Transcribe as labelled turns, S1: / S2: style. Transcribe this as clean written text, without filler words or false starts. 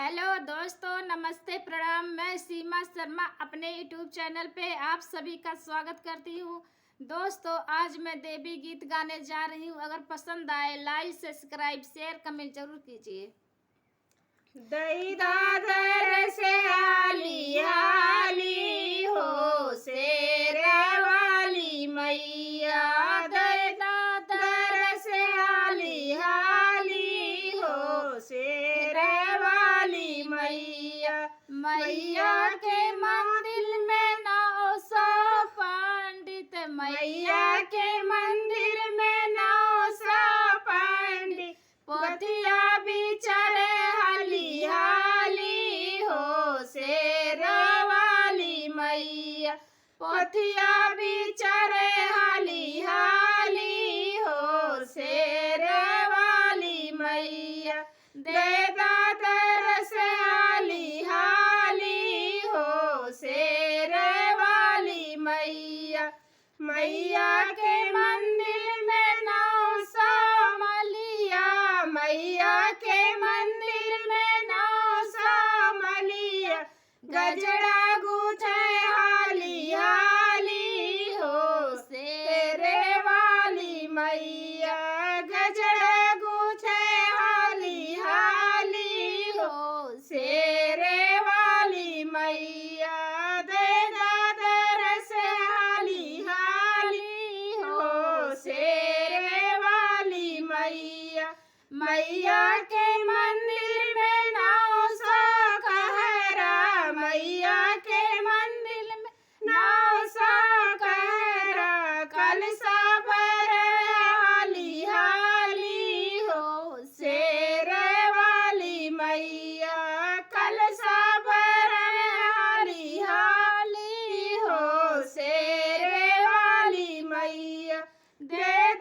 S1: Hello दोस्तों, नमस्ते, प्रणाम। मैं सीमा शर्मा अपने यूट्यूब चैनल पे आप सभी का स्वागत करती हूँ। दोस्तों, आज मैं देवी गीत गाने जा रही हूँ। अगर पसंद आए लाइक सब्सक्राइब शेयर कमेंट जरूर कीजिए।
S2: दई दादर से हाली हाली हो शेर वाली मैया, दई दादर से हाली हाली हो शेर वाली मैया।
S1: मैया के मंदिर में 900 पंडित,
S2: मैया के मंदिर में 900 पंडित, पोथिया बिचारे हाली हाली हो शेर वाली मैया। पोथिया बिचारे हाली हाली हो शेर वाली मैया। दे दादर से हाली हाली हो शेर वाली मैया। मैया के मंदिर में 900 मलिया, मैया के मंदिर में 900 मलिया। गजरा गूथे हाली हाली हो शेर वाली मैया। गजरा गूथे हाली हाली हो शेर वाली मैया। दे दादर से हाली हाली हो शेर वाली मैया। मैया के मंदिर में 900 कहरा, मैया के मंदिर में 900 कहरा। कलशा पर हाली हाली हो शेर वाली मैया। कलशा पर हाली हाली हो शेर वाली मैया। दे